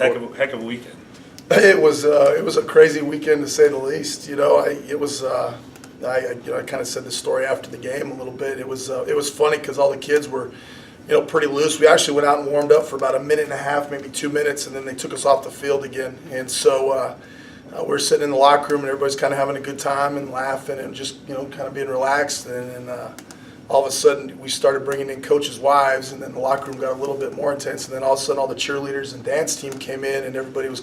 Heck of a weekend. It was a crazy weekend to say the least. I kind of said the story after the game a little bit. It was funny because all the kids were, pretty loose. We actually went out and warmed up for about a minute and a half, maybe 2 minutes, and then they took us off the field again. And so we're sitting in the locker room and everybody's kind of having a good time and laughing and just kind of being relaxed. And all of a sudden we started bringing in coaches' wives, and then the locker room got a little bit more intense. And then all of a sudden all the cheerleaders and dance team came in, and everybody was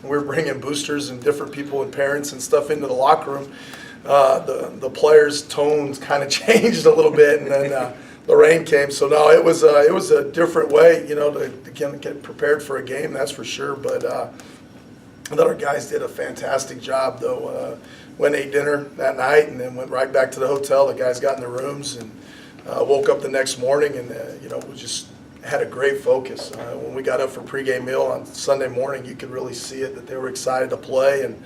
we were bringing boosters and different people and parents and stuff into the locker room. The players' tones kind of changed a little bit, and then the rain came. So no, it was a different way, to get prepared for a game. That's for sure. But I thought our guys did a fantastic job, though. Went and ate dinner that night, and then went right back to the hotel. The guys got in their rooms and woke up the next morning, and we just had a great focus. When we got up for pregame meal on Sunday morning, you could really see it that they were excited to play, and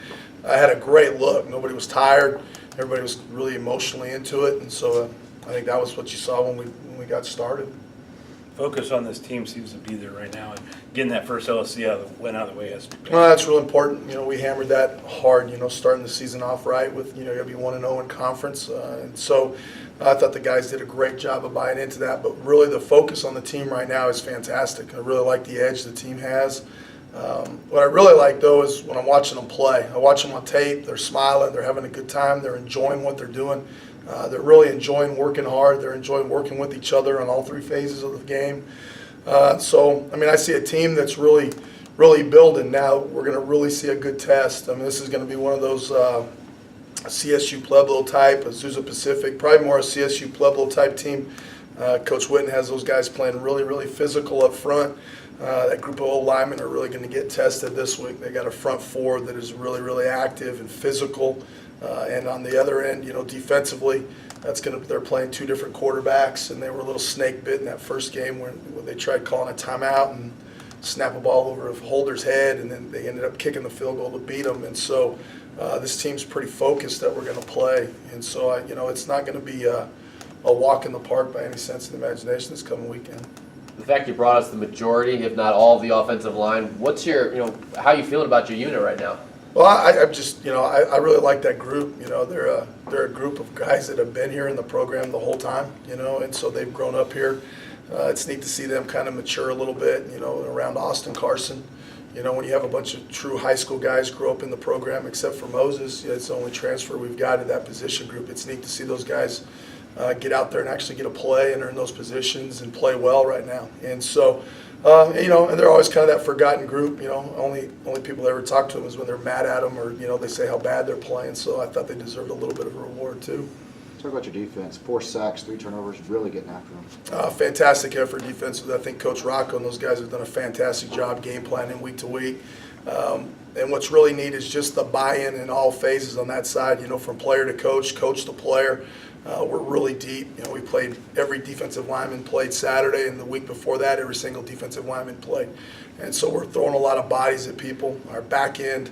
I had a great look. Nobody was tired. Everybody was really emotionally into it, and so I think that was what you saw when we got started. Focus on this team seems to be there right now, and getting that first LSC went out of the way has to be. Well, that's real important. We hammered that hard. Starting the season off right with you got to be 1-0 in conference, and so I thought the guys did a great job of buying into that. But really, the focus on the team right now is fantastic. I really like the edge the team has. What I really like, though, is when I'm watching them play. I watch them on tape. They're smiling. They're having a good time. They're enjoying what they're doing. They're really enjoying working hard. They're enjoying working with each other on all three phases of the game. So, I see a team that's really, really building. Now we're going to really see a good test. This is going to be one of those CSU Pueblo type, Azusa Pacific, probably more a CSU Pueblo type team. Coach Witten has those guys playing really, really physical up front. That group of old linemen are really going to get tested this week. They got a front four that is really, really active and physical. And on the other end, defensively, they're playing two different quarterbacks, and they were a little snake bit in that first game when they tried calling a timeout and snap a ball over a holder's head, and then they ended up kicking the field goal to beat them. And so this team's pretty focused that we're going to play. And so, it's not going to be a walk in the park by any sense of the imagination this coming weekend. The fact you brought us the majority, if not all, of the offensive line, what's your, how are you feeling about your unit right now? Well, I just, I really like that group. They're a group of guys that have been here in the program the whole time, and so they've grown up here. It's neat to see them kind of mature a little bit, around Austin Carson. When you have a bunch of true high school guys grow up in the program, except for Moses, it's the only transfer we've got in that position group. It's neat to see those guys get out there and actually get a play and earn those positions and play well right now. And so, and they're always kind of that forgotten group. Only people that ever talk to them is when they're mad at them or they say how bad they're playing. So I thought they deserved a little bit of a reward too. Talk about your defense. 4 sacks, 3 turnovers, really getting after them. Fantastic effort defensively. I think Coach Rocco and those guys have done a fantastic job game planning week to week. And what's really neat is just the buy-in in all phases on that side, from player to coach to player. We're really deep. We played, every defensive lineman played Saturday, and the week before that, every single defensive lineman played. And so we're throwing a lot of bodies at people. Our back end,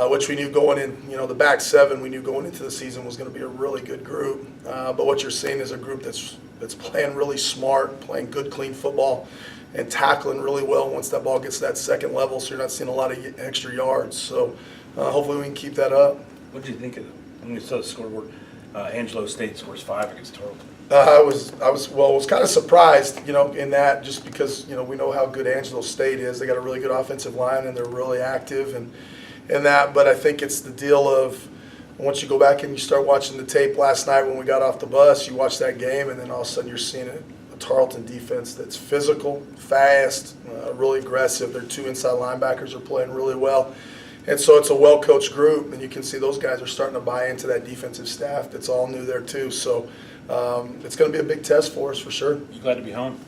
which we knew going in, the back seven, we knew going into the season was going to be a really good group. But what you're seeing is a group that's playing really smart, playing good, clean football, and tackling really well once that ball gets to that second level, so you're not seeing a lot of extra yards. So hopefully we can keep that up. What did you think of it when you saw the scoreboard? Angelo State scores 5 against Tarleton. I was kind of surprised, in that, just because, we know how good Angelo State is. They got a really good offensive line, and they're really active and that. But I think it's the deal of once you go back and you start watching the tape last night when we got off the bus, you watch that game, and then all of a sudden you're seeing a Tarleton defense that's physical, fast, really aggressive. Their 2 inside linebackers are playing really well. And so it's a well-coached group, and you can see those guys are starting to buy into that defensive staff that's all new there too. So it's going to be a big test for us for sure. You glad to be home?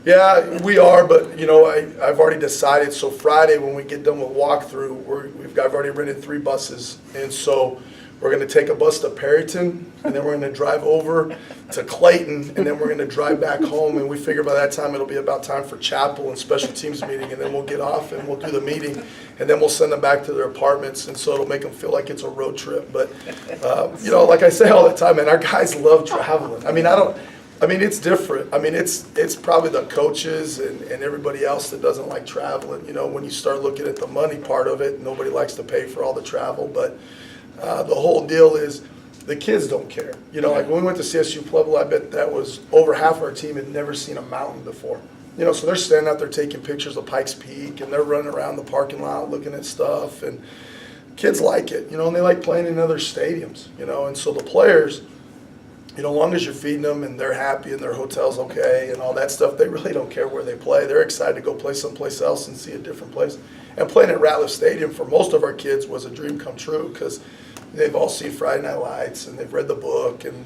Yeah, we are, but I've already decided. So Friday when we get done with walkthrough, I've already rented 3 buses, and so we're going to take a bus to Perryton, and then we're going to drive over to Clayton, and then we're going to drive back home. And we figure by that time it'll be about time for chapel and special teams meeting, and then we'll get off and we'll do the meeting, and then we'll send them back to their apartments. And so it'll make them feel like it's a road trip. But like I say all the time, man, our guys love traveling. I mean, it's different. I mean, it's probably the coaches and everybody else that doesn't like traveling. You know, when you start looking at the money part of it, nobody likes to pay for all the travel. But the whole deal is the kids don't care. You know, like when we went to CSU Pueblo, I bet that was over half of our team had never seen a mountain before. You know, so they're standing out there taking pictures of Pikes Peak, and they're running around the parking lot looking at stuff. And kids like it, you know, and they like playing in other stadiums, you know. And so the players, you know, as long as you're feeding them and they're happy and their hotel's okay and all that stuff, they really don't care where they play. They're excited to go play someplace else and see a different place. And playing at Ratliff Stadium for most of our kids was a dream come true because they've all seen Friday Night Lights and they've read the book. And,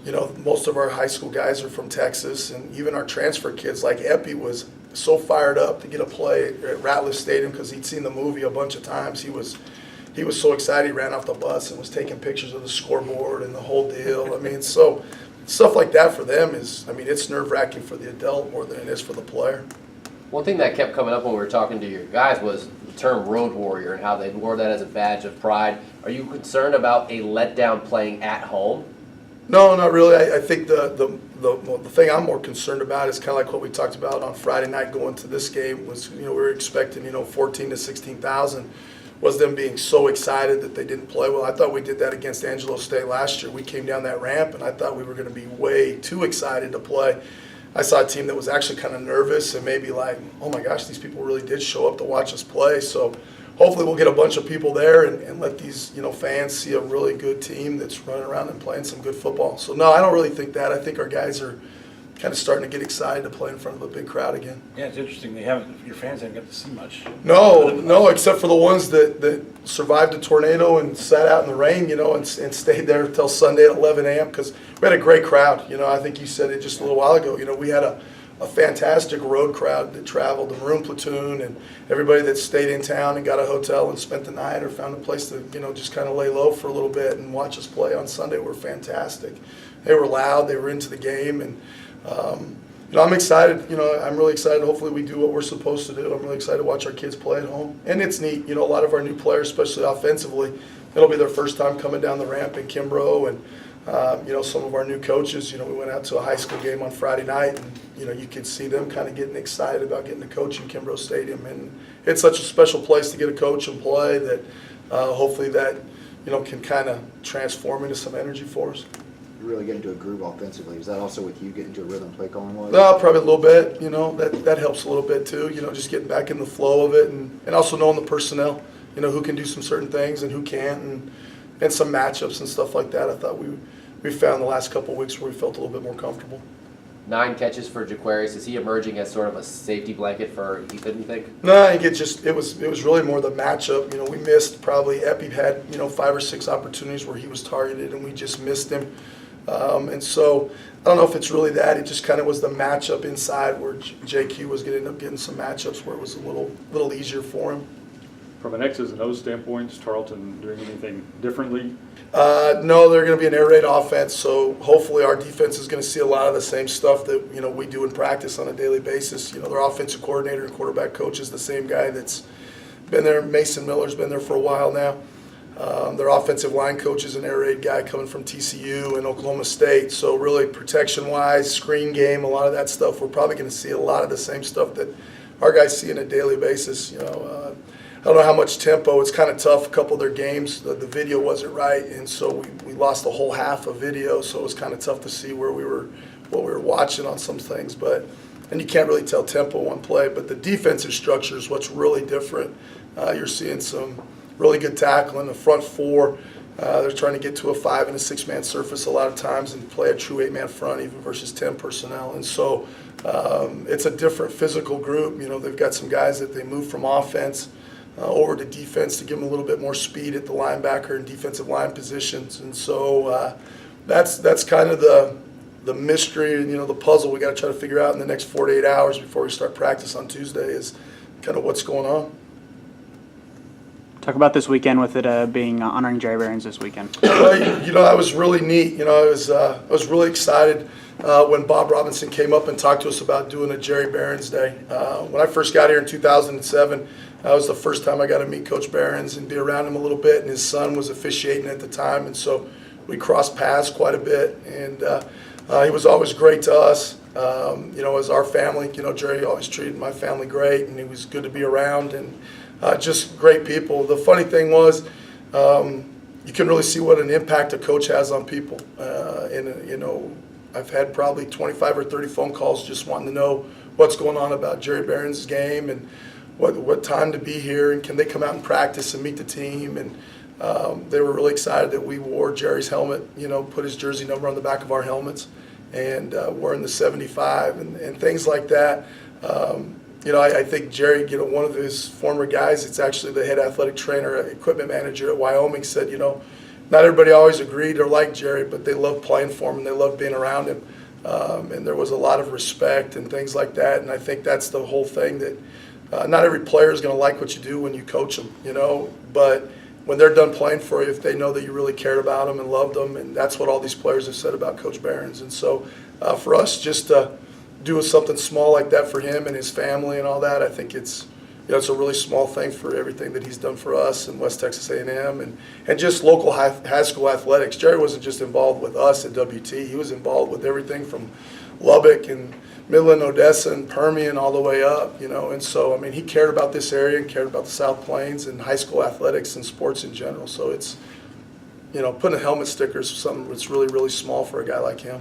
you know, most of our high school guys are from Texas. And even our transfer kids, like Epi, was so fired up to get a play at Ratliff Stadium because he'd seen the movie a bunch of times. He was so excited, he ran off the bus and was taking pictures of the scoreboard and the whole deal. I mean, so stuff like that for them is, I mean, it's nerve-wracking for the adult more than it is for the player. One thing that kept coming up when we were talking to your guys was the term road warrior and how they wore that as a badge of pride. Are you concerned about a letdown playing at home? No, not really. I think the thing I'm more concerned about is kind of like what we talked about on Friday night going to this game was, you know, we were expecting, you know, 14 to 16,000. Was them being so excited that they didn't play well. I thought we did that against Angelo State last year. We came down that ramp, and I thought we were going to be way too excited to play. I saw a team that was actually kind of nervous and maybe like, oh my gosh, these people really did show up to watch us play. So hopefully we'll get a bunch of people there and let these, you know, fans see a really good team that's running around and playing some good football. So no, I don't really think that. I think our guys are kind of starting to get excited to play in front of a big crowd again. Yeah, it's interesting. Your fans haven't got to see much. No, except for the ones that survived a tornado and sat out in the rain, you know, and stayed there until Sunday at 11 a.m. because we had a great crowd. You know, I think you said it just a little while ago. You know, we had a fantastic road crowd that traveled, the Maroon Platoon, and everybody that stayed in town and got a hotel and spent the night or found a place to, you know, just kind of lay low for a little bit and watch us play on Sunday were fantastic. They were loud. They were into the game. And you know, I'm excited. You know, I'm really excited. Hopefully we do what we're supposed to do. I'm really excited to watch our kids play at home. And it's neat. You know, a lot of our new players, especially offensively, it'll be their first time coming down the ramp in Kimbrough. And, you know, some of our new coaches, you know, we went out to a high school game on Friday night, and, you know, you could see them kind of getting excited about getting to coach in Kimbrough Stadium. And it's such a special place to get a coach and play that hopefully that, you know, can kind of transform into some energy for us. Really get into a groove offensively. Is that also with you getting into a rhythm play calling wise? No, probably a little bit. You know, that helps a little bit too. You know, just getting back in the flow of it, and also knowing the personnel. You know, who can do some certain things and who can't, and some matchups and stuff like that. I thought we found the last couple of weeks where we felt a little bit more comfortable. 9 catches for Jaquarius. Is he emerging as sort of a safety blanket for Ethan, you think? No, I think it was really more the matchup. You know, we missed probably Epi had, you know, 5 or 6 opportunities where he was targeted and we just missed him. And so I don't know if it's really that. It just kind of was the matchup inside where JQ was going to end up getting some matchups where it was a little easier for him. From an X's and O's standpoint, is Tarleton doing anything differently? No, they're going to be an air raid offense, so hopefully our defense is going to see a lot of the same stuff that, you know, we do in practice on a daily basis. You know, their offensive coordinator and quarterback coach is the same guy that's been there. Mason Miller's been there for a while now. Their offensive line coach is an air raid guy coming from TCU and Oklahoma State. So really protection-wise, screen game, a lot of that stuff, we're probably going to see a lot of the same stuff that our guys see on a daily basis. You know, I don't know how much tempo. It's kind of tough. A couple of their games, the video wasn't right, and so we lost a whole half of video. So it was kind of tough to see what we were watching on some things. And you can't really tell tempo on play. But the defensive structure is what's really different. You're seeing some really good tackling. The front 4, they're trying to get to a 5 and a 6-man surface a lot of times and play a true 8-man front even versus 10 personnel. And so it's a different physical group. You know, they've got some guys that they move from offense over to defense to give them a little bit more speed at the linebacker and defensive line positions. And so that's kind of the mystery and, you know, the puzzle we got to try to figure out in the next 48 hours before we start practice on Tuesday is kind of what's going on. Talk about this weekend with it being honoring Jerry Behrens this weekend. Well, you know, that was really neat. You know, I was really excited when Bob Robinson came up and talked to us about doing a Jerry Behrens Day. When I first got here in 2007, that was the first time I got to meet Coach Behrens and be around him a little bit, and his son was officiating at the time, and so we crossed paths quite a bit. And He was always great to us. As our family, Jerry always treated my family great, and he was good to be around, and just great people. The funny thing was, you can really see what an impact a coach has on people. I've had probably 25 or 30 phone calls just wanting to know what's going on about Jerry Barron's game and what time to be here, and can they come out and practice and meet the team. And they were really excited that we wore Jerry's helmet, put his jersey number on the back of our helmets, and wearing the 75 and things like that. I think Jerry, one of his former guys, it's actually the head athletic trainer, equipment manager at Wyoming, said, not everybody always agreed or liked Jerry, but they loved playing for him and they loved being around him. And there was a lot of respect and things like that. And I think that's the whole thing, that not every player is going to like what you do when you coach them, but when they're done playing for you, if they know that you really cared about them and loved them, and that's what all these players have said about Coach Barron's. And so for us just to do something small like that for him and his family and all that, I think it's a really small thing for everything that he's done for us in West Texas A&M and just local high school athletics. Jerry wasn't just involved with us at WT. He was involved with everything from Lubbock and Midland, Odessa, and Permian all the way up, And so, he cared about this area and cared about the South Plains and high school athletics and sports in general. So it's, putting a helmet sticker is something that's really, really small for a guy like him.